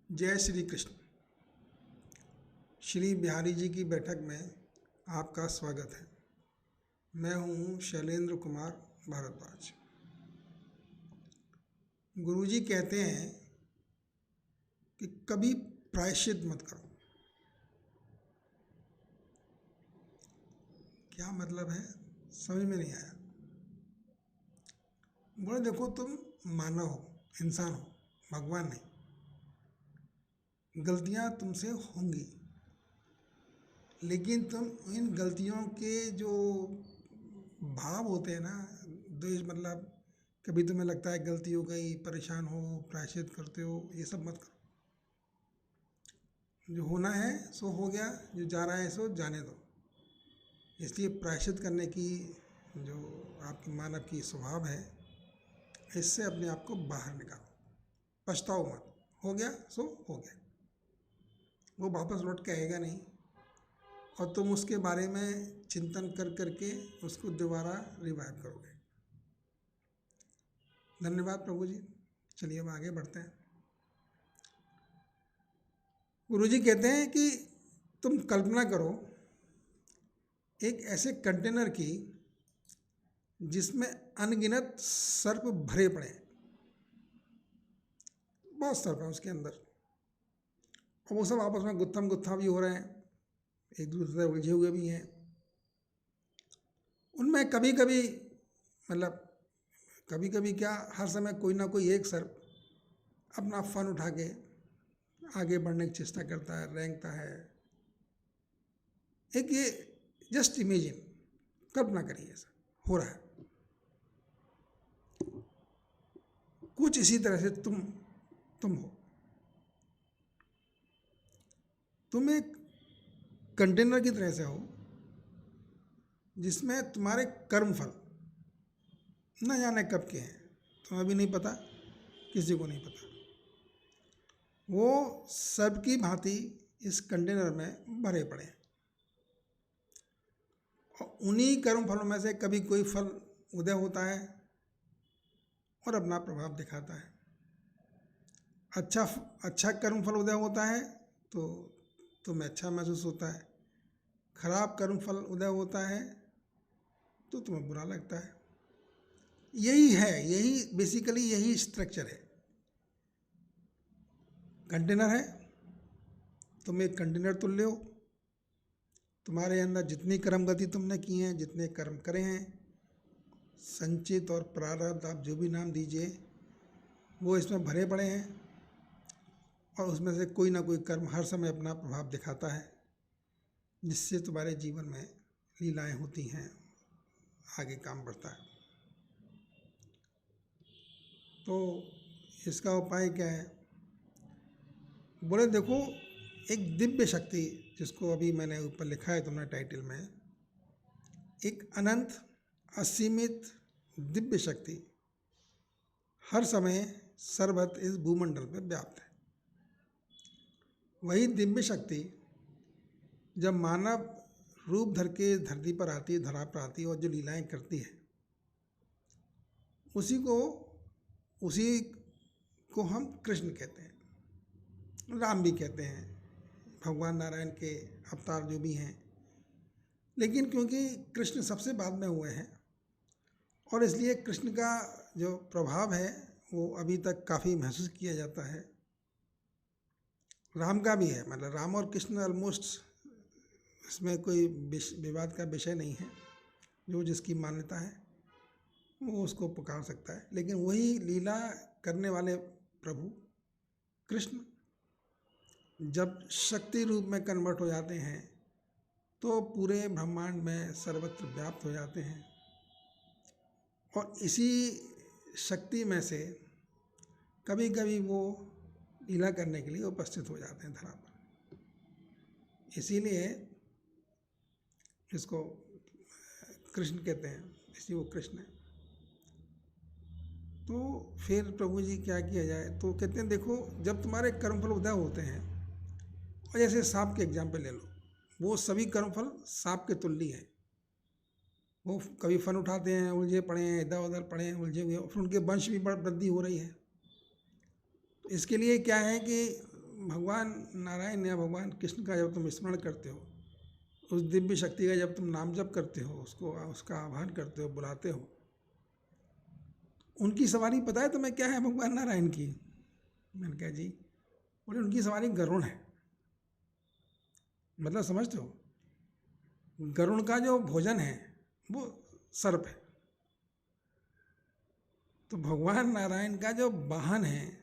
जय श्री कृष्ण। श्री बिहारी जी की बैठक में आपका स्वागत है। मैं हूँ शैलेंद्र कुमार भारद्वाज। गुरुजी कहते हैं कि कभी प्रायश्चित मत करो। क्या मतलब है, समझ में नहीं आया। बोले देखो, तुम मानव हो, इंसान हो, भगवान नहीं। गलतियाँ तुमसे होंगी, लेकिन तुम इन गलतियों के जो भाव होते हैं ना, द्वेष, मतलब कभी तुम्हें लगता है गलती हो गई, परेशान हो, प्रायश्चित करते हो, ये सब मत करो। जो होना है सो हो गया, जो जा रहा है सो जाने दो। इसलिए प्रायश्चित करने की जो आपकी मानव की स्वभाव है, इससे अपने आप को बाहर निकालो। पछताओ मत, हो गया सो हो गया, वो वापस लौट के आएगा नहीं, और तुम उसके बारे में चिंतन कर करके उसको दोबारा रिवाइव करोगे। धन्यवाद प्रभु जी। चलिए अब आगे बढ़ते हैं। गुरु जी कहते हैं कि तुम कल्पना करो एक ऐसे कंटेनर की जिसमें अनगिनत सर्प भरे पड़े हैं। बहुत सर्प हैं उसके अंदर, और वो सब आपस में गुत्थम गुत्था भी हो रहे हैं, एक दूसरे से उलझे हुए भी हैं। उनमें कभी कभी, मतलब कभी कभी क्या, हर समय कोई ना कोई एक सर्प अपना फन उठा के आगे बढ़ने की चेष्टा करता है, रेंगता है। एक ये जस्ट इमेजिन, कल्पना करिए ऐसा हो रहा है। कुछ इसी तरह से तुम हो। तुम एक कंटेनर की तरह से हो जिसमें तुम्हारे कर्म फल न जाने कब के हैं, तुम्हें भी नहीं पता, किसी को नहीं पता। वो सबकी भांति इस कंटेनर में भरे पड़े हैं, और उन्हीं कर्म फलों में से कभी कोई फल उदय होता है और अपना प्रभाव दिखाता है। अच्छा कर्म फल उदय होता है तो तुम्हें अच्छा महसूस होता है, खराब कर्म फल उदय होता है तो तुम्हें बुरा लगता है। यही है, यही बेसिकली यही स्ट्रक्चर है। कंटेनर है, तुम एक कंटेनर तुल्य हो। तुम्हारे अंदर जितनी कर्म गति तुमने की है, जितने कर्म करे हैं, संचित और प्रारब्ध, आप जो भी नाम दीजिए, वो इसमें भरे पड़े हैं, और उसमें से कोई ना कोई कर्म हर समय अपना प्रभाव दिखाता है, जिससे तुम्हारे जीवन में लीलाएं होती हैं, आगे काम बढ़ता है। तो इसका उपाय क्या है? बोले देखो, एक दिव्य शक्ति, जिसको अभी मैंने ऊपर लिखा है तुमने टाइटल में, एक अनंत असीमित दिव्य शक्ति हर समय सर्वत्र इस भूमंडल में व्याप्त है। वही दिव्य शक्ति जब मानव रूप धर के धरती पर आती है, धरा पर आती है, और जो लीलाएं करती है, उसी को हम कृष्ण कहते हैं, राम भी कहते हैं, भगवान नारायण के अवतार जो भी हैं। लेकिन क्योंकि कृष्ण सबसे बाद में हुए हैं, और इसलिए कृष्ण का जो प्रभाव है वो अभी तक काफ़ी महसूस किया जाता है। राम का भी है, मतलब राम और कृष्ण ऑलमोस्ट, इसमें कोई विवाद का विषय नहीं है। जो जिसकी मान्यता है वो उसको पुकार सकता है। लेकिन वही लीला करने वाले प्रभु कृष्ण जब शक्ति रूप में कन्वर्ट हो जाते हैं तो पूरे ब्रह्मांड में सर्वत्र व्याप्त हो जाते हैं, और इसी शक्ति में से कभी कभी वो लीला करने के लिए उपस्थित हो जाते हैं धरा पर। इसीलिए इसको कृष्ण कहते हैं, इसलिए वो कृष्ण है। तो फिर प्रभु जी क्या किया जाए? तो कहते हैं देखो, जब तुम्हारे कर्मफल उदय होते हैं, और जैसे सांप के एग्जाम्पल ले लो, वो सभी कर्मफल सांप के तुल्य हैं। वो कभी फन उठाते हैं, उलझे पड़े हैं, इधर उधर पड़े हैं, उलझे हुए, फिर उनके वंश भी वृद्धि हो रही है। तो इसके लिए क्या है कि भगवान नारायण या भगवान कृष्ण का जब तुम स्मरण करते हो, उस दिव्य शक्ति का जब तुम नाम जप करते हो, उसका आह्वान करते हो, बुलाते हो, उनकी सवारी पता है तुम्हें क्या है भगवान नारायण की? मैंने कहा जी। बोले उनकी सवारी गरुड़ है। मतलब समझते हो, गरुड़ का जो भोजन है वो सर्प है। तो भगवान नारायण का जो वाहन है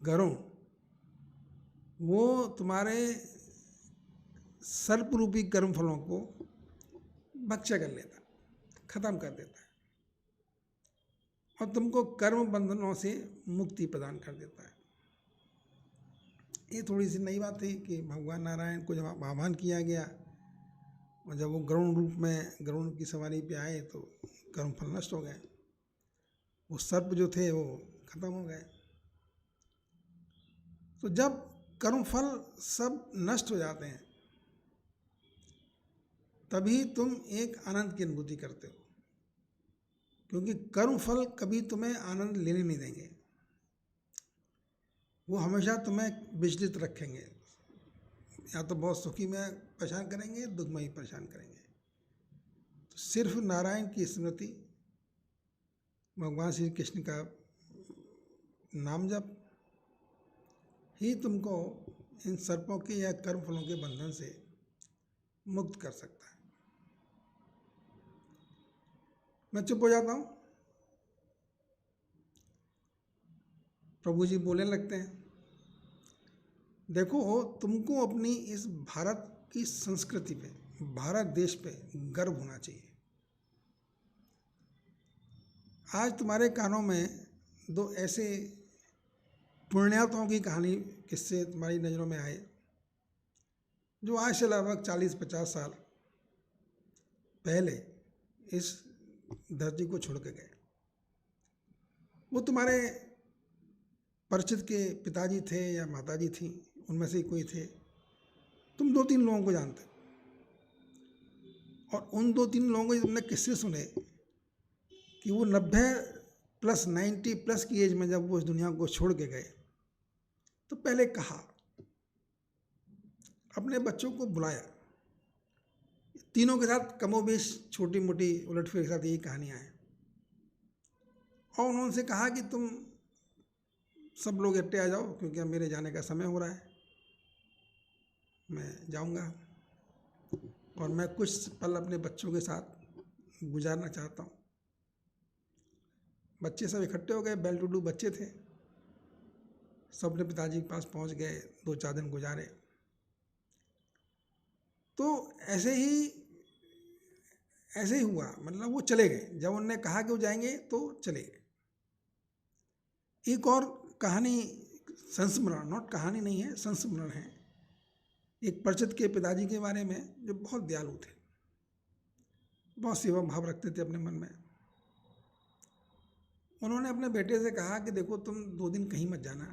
गरुड़, वो तुम्हारे सर्प रूपी कर्म फलों को भक्ष्य कर लेता, खत्म कर देता है और तुमको कर्म बंधनों से मुक्ति प्रदान कर देता है। ये थोड़ी सी नई बात थी कि भगवान नारायण को जब आह्वान किया गया और जब वो गरुड़ रूप में गरुड़ की सवारी पे आए तो कर्म फल नष्ट हो गए, वो सर्प जो थे वो खत्म हो गए। तो जब कर्म फल सब नष्ट हो जाते हैं तभी तुम एक आनंद की अनुभूति करते हो, क्योंकि कर्म फल कभी तुम्हें आनंद लेने नहीं देंगे, वो हमेशा तुम्हें विचलित रखेंगे, या तो बहुत सुखी में परेशान करेंगे, दुख में ही परेशान करेंगे। तो सिर्फ नारायण की स्मृति, भगवान श्री कृष्ण का नाम जप ही तुमको इन सर्पों के या कर्म फलों के बंधन से मुक्त कर सकता है। मैं चुप हो जाता हूँ, प्रभु जी बोलने लगते हैं, देखो तुमको अपनी इस भारत की संस्कृति पे, भारत देश पे गर्व होना चाहिए। आज तुम्हारे कानों में दो ऐसे पुण्यात्माओं की कहानी, किस्से तुम्हारी नज़रों में आए जो आज से लगभग 40-50 साल पहले इस धरती को छोड़ के गए। वो तुम्हारे परिचित के पिताजी थे या माताजी थी, उनमें से कोई थे। तुम 2-3 लोगों को जानते हो और उन 2-3 लोगों को तुमने किससे सुने कि वो 90+ की एज में जब वो इस दुनिया को छोड़ के गए तो पहले कहा, अपने बच्चों को बुलाया, तीनों के साथ कमोबेश छोटी मोटी उलटफेर के साथ यही कहानियाँ हैं, और उन्होंने कहा कि तुम सब लोग इकट्ठे आ जाओ क्योंकि अब मेरे जाने का समय हो रहा है, मैं जाऊंगा और मैं कुछ पल अपने बच्चों के साथ गुजारना चाहता हूँ। बच्चे सब इकट्ठे हो गए, बेल टू डू बच्चे थे, सब अपने पिताजी के पास पहुँच गए, 2-4 दिन गुजारे। तो ऐसे ही हुआ, मतलब वो चले गए, जब उन्होंने कहा कि वो जाएंगे तो चले गए। एक और कहानी, संस्मरण, नॉट कहानी नहीं है, संस्मरण है, एक परिचित के पिताजी के बारे में जो बहुत दयालु थे, बहुत सेवा भाव रखते थे अपने मन में। उन्होंने अपने बेटे से कहा कि देखो तुम 2 दिन कहीं मत जाना।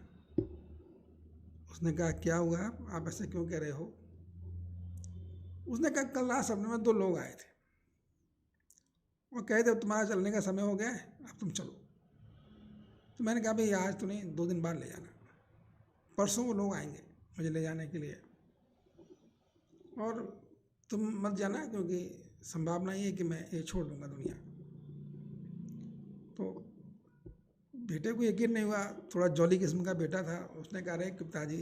उसने कहा क्या हुआ, आप ऐसे क्यों कह रहे हो? उसने कहा कल रात सपने में 2 लोग आए थे, वो कहे थे तुम्हारा चलने का समय हो गया है, अब तुम चलो। तो मैंने कहा भाई आज तो नहीं, 2 दिन बाद ले जाना, परसों वो लोग आएंगे मुझे ले जाने के लिए, और तुम मत जाना क्योंकि संभावना ये है कि मैं ये छोड़ दूंगा दुनिया। तो बेटे को यकीन नहीं हुआ, थोड़ा जॉली किस्म का बेटा था, उसने कहा, अरे पिताजी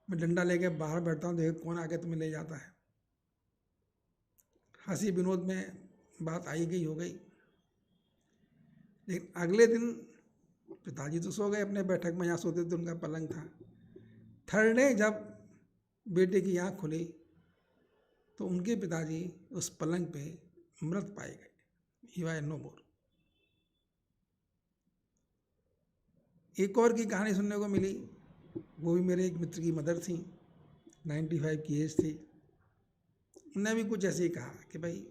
मैं डंडा लेके बाहर बैठता हूँ, देखो कौन आके तुम्हें ले जाता है। हंसी विनोद में बात आई गई हो गई, लेकिन अगले दिन पिताजी तो सो गए अपने बैठक में, यहाँ सोते थे, उनका पलंग था। थर्ड डे जब बेटे की आँख खुली तो उनके पिताजी उस पलंग पे मृत पाए गए, ही वाज नो मोर। एक और की कहानी सुनने को मिली, वो भी मेरे एक मित्र की मदर थी, 95 की एज थी। उन्होंने भी कुछ ऐसे ही कहा कि भाई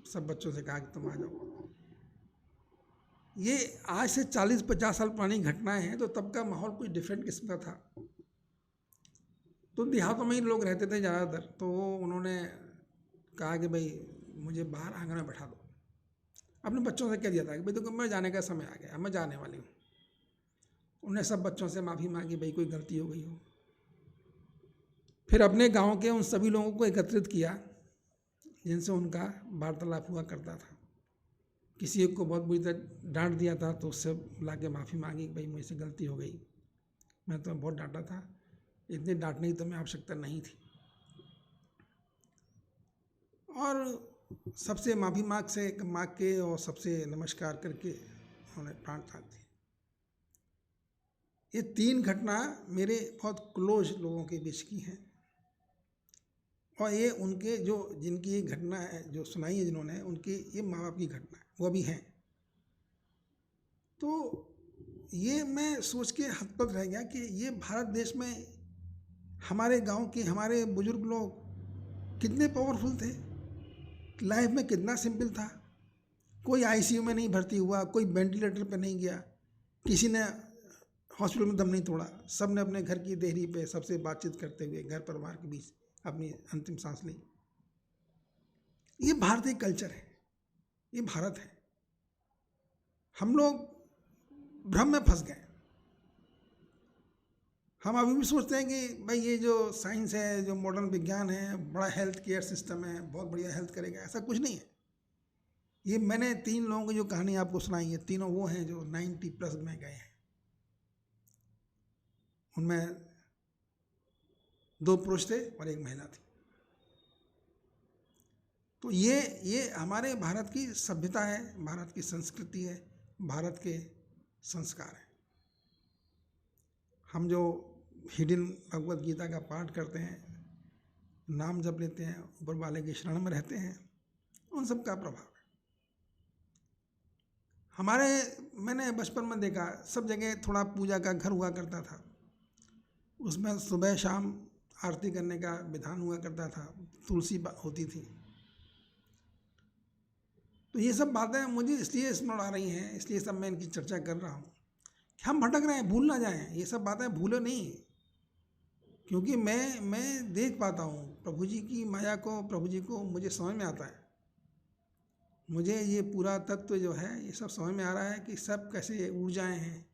सब बच्चों से कहा कि तुम आ जाओ। ये आज से 40-50 साल पुरानी घटनाएं हैं, तो तब का माहौल कुछ डिफरेंट किस्म का था। तो देहातों में ही लोग रहते थे ज़्यादातर, तो वो उन्होंने कहा कि भाई मुझे बाहर आंगन में बैठा दो। अपने बच्चों से कह दिया था कि भाई देखो मैं जाने का समय आ गया, मैं जाने वाली हूँ, उन्हें सब बच्चों से माफ़ी मांगी, भाई कोई गलती हो गई हो। फिर अपने गांव के उन सभी लोगों को एकत्रित किया जिनसे उनका वार्तालाप हुआ करता था। किसी एक को बहुत बुरी तरह डांट दिया था तो उससे ला के माफ़ी मांगी, भाई मुझसे गलती हो गई, मैं तो बहुत डांटा था, इतनी डांटने की तो मैं आवश्यकता नहीं थी। और सबसे माफ़ी मांग के और सबसे नमस्कार करके उन्होंने प्राण त्याग दिए। ये 3 घटना मेरे बहुत क्लोज लोगों के बीच की हैं, और ये उनके जो जिनकी ये घटना है, जो सुनाई है जिन्होंने, उनके ये माँ बाप की घटना है, वो भी हैं। तो ये मैं सोच के हतपत रह गया कि ये भारत देश में हमारे गांव के हमारे बुजुर्ग लोग कितने पावरफुल थे, लाइफ में कितना सिंपल था। कोई आईसीयू में नहीं भर्ती हुआ, कोई वेंटिलेटर पे नहीं गया, किसी ने हॉस्पिटल में दम नहीं तोड़ा, सब ने अपने घर की देहरी पे सबसे बातचीत करते हुए घर परिवार के बीच अपनी अंतिम सांस ली। ये भारतीय कल्चर है, ये भारत है। हम लोग भ्रम में फंस गए। हम अभी भी सोचते हैं कि भाई ये जो साइंस है, जो मॉडर्न विज्ञान है, बड़ा हेल्थ केयर सिस्टम है, बहुत बढ़िया हेल्थ करेगा, ऐसा कुछ नहीं है। ये मैंने 3 लोगों की जो कहानी आपको सुनाई है, तीनों वो हैं जो 90+ में गए हैं। उनमें 2 पुरुष थे और 1 महिला थी। तो ये हमारे भारत की सभ्यता है, भारत की संस्कृति है, भारत के संस्कार हैं। हम जो हिडन भगवत गीता का पाठ करते हैं, नाम जप लेते हैं, ऊपर वाले की शरण में रहते हैं, उन सब का प्रभाव है। मैंने बचपन में देखा, सब जगह थोड़ा पूजा का घर हुआ करता था, उसमें सुबह शाम आरती करने का विधान हुआ करता था, तुलसी होती थी। तो ये सब बातें मुझे इसलिए स्मरण आ रही हैं, इसलिए सब मैं इनकी चर्चा कर रहा हूँ कि हम भटक रहे हैं, भूल ना जाएं, ये सब बातें भूलो नहीं। क्योंकि मैं देख पाता हूँ प्रभु जी की माया को, प्रभु जी को मुझे समझ में आता है। मुझे ये पूरा तत्व जो है ये सब समझ में आ रहा है कि सब कैसे ऊर्जाएं हैं।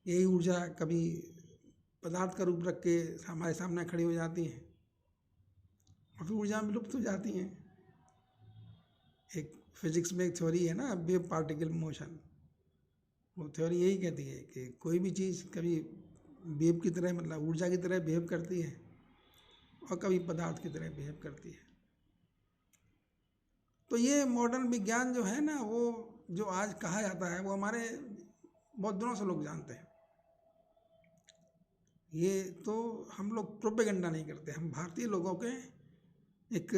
यही ऊर्जा कभी पदार्थ का रूप रख के हमारे सामने खड़ी हो जाती हैं और फिर ऊर्जा विलुप्त हो जाती हैं। एक फिजिक्स में एक थ्योरी है ना, वेव पार्टिकल मोशन, वो थ्योरी यही कहती है कि कोई भी चीज़ कभी वेव की तरह, मतलब ऊर्जा की तरह बिहेव करती है और कभी पदार्थ की तरह बिहेव करती है। तो ये मॉडर्न विज्ञान जो है ना, वो जो आज कहा जाता है, वो हमारे बहुत दिनों से लोग जानते हैं। ये तो हम लोग प्रोपेगेंडा नहीं करते, हम भारतीय लोगों के एक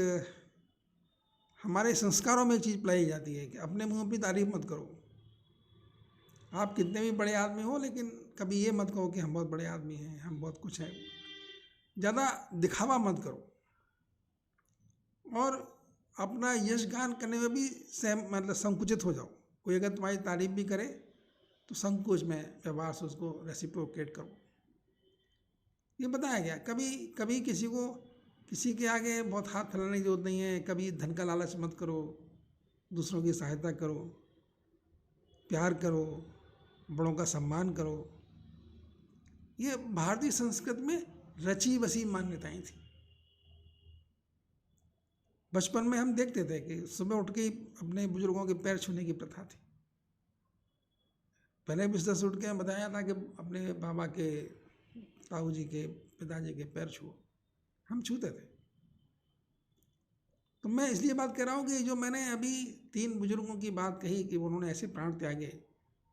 हमारे संस्कारों में एक चीज़ पलाई जाती है कि अपने मुंह की तारीफ मत करो। आप कितने भी बड़े आदमी हो, लेकिन कभी ये मत कहो कि हम बहुत बड़े आदमी हैं, हम बहुत कुछ हैं। ज़्यादा दिखावा मत करो, और अपना यश गान करने में भी मतलब संकुचित हो जाओ। कोई अगर तुम्हारी तारीफ भी करे तो संकोच में व्यवहार से उसको रेसिप्रोकेट करो। ये बताया गया, कभी किसी के आगे बहुत हाथ फैलाने की जरूरत नहीं है। कभी धन का लालच मत करो, दूसरों की सहायता करो, प्यार करो, बड़ों का सम्मान करो। ये भारतीय संस्कृति में रची बसी मान्यताएं थी। बचपन में हम देखते थे कि सुबह उठ के अपने बुजुर्गों के पैर छूने की प्रथा थी। पहले बिस्तर से उठ के बताया था कि अपने बाबा के, ताऊ जी के, पिताजी के पैर छुओ, हम छूते थे। तो मैं इसलिए बात कर रहा हूँ कि जो मैंने अभी 3 बुजुर्गों की बात कही कि उन्होंने ऐसे प्राण त्यागे,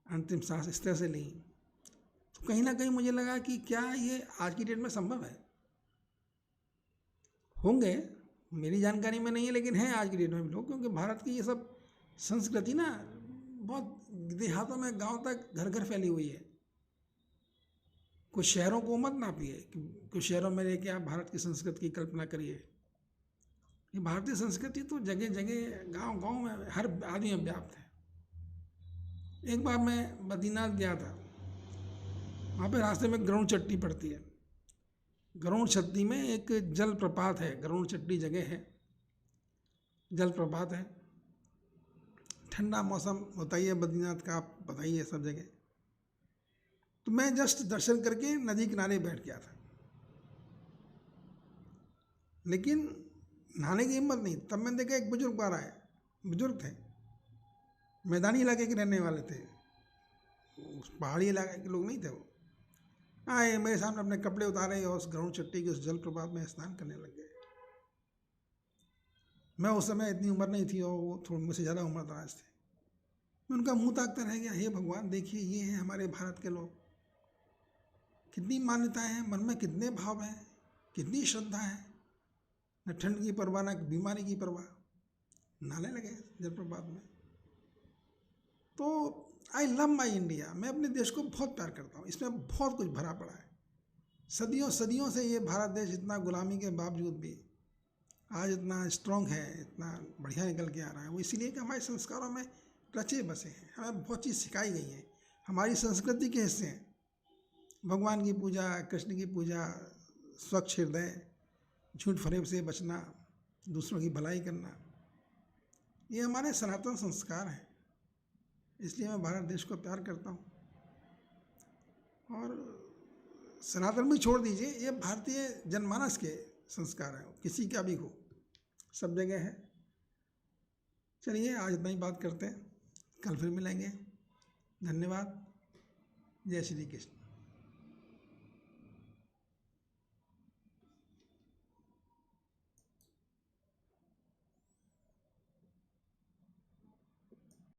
अंतिम सांस इस तरह से ली, तो कहीं ना कहीं मुझे लगा कि क्या ये आज की डेट में संभव है? होंगे, मेरी जानकारी में नहीं है, लेकिन हैं आज की डेट में भी लोग। क्योंकि भारत की ये सब संस्कृति ना बहुत देहातों में, गांव तक घर घर फैली हुई है। कुछ शहरों को मत नापिए, कुछ शहरों में रह के आप भारत की संस्कृति की कल्पना करिए। ये भारतीय संस्कृति तो जगह जगह, गांव गांव में, हर आदमी में व्याप्त है। एक बार मैं बद्रीनाथ गया था, वहाँ पे रास्ते में गरुड़ चट्टी पड़ती है। गरुड़ चट्टी में एक जल प्रपात है, गरुड़ चट्टी जगह है, जल प्रपात है। ठंडा मौसम होता ही है बद्रीनाथ का, आप बताइए सब जगह। तो मैं जस्ट दर्शन करके नदी किनारे बैठ गया था, लेकिन नहाने की हिम्मत नहीं। तब मैंने देखा एक बुजुर्ग आ रहा है, बुजुर्ग थे, मैदानी इलाके के रहने वाले थे, उस पहाड़ी इलाके के लोग नहीं थे। वो आए मेरे सामने, अपने कपड़े उतारे और उस गरुड़ चट्टी के उस जलप्रपात में स्नान करने लग गए। मैं उस समय इतनी उम्र नहीं थी और वो थोड़ी मुझसे ज़्यादा उम्र दराज थे। मैं उनका मुंह ताकता रह गया, हे भगवान देखिए ये हैं हमारे भारत के लोग, कितनी मान्यताएं हैं, मन में कितने भाव हैं, कितनी श्रद्धा है, न ठंड की परवाह न बीमारी की परवाह, नहाने लगे जलप्रपात में। तो आई लव माई इंडिया, मैं अपने देश को बहुत प्यार करता हूँ, इसमें बहुत कुछ भरा पड़ा है। सदियों सदियों से ये भारत देश इतना गुलामी के बावजूद भी आज इतना स्ट्रांग है, इतना बढ़िया निकल के आ रहा है। वो इसीलिए कि हमारे संस्कारों में रचे बसे हैं, हमें बहुत चीज़ सिखाई गई है, हमारी संस्कृति के हिस्से हैं। भगवान की पूजा, कृष्ण की पूजा, स्वच्छ हृदय, झूठ फरेब से बचना, दूसरों की भलाई करना, ये हमारे सनातन संस्कार हैं। इसलिए मैं भारत देश को प्यार करता हूँ। और सनातन भी छोड़ दीजिए, ये भारतीय जनमानस के संस्कार हैं, किसी का भी हो, सब जगह है। चलिए आज इतना ही बात करते हैं, कल फिर मिलेंगे। धन्यवाद। जय श्री कृष्ण।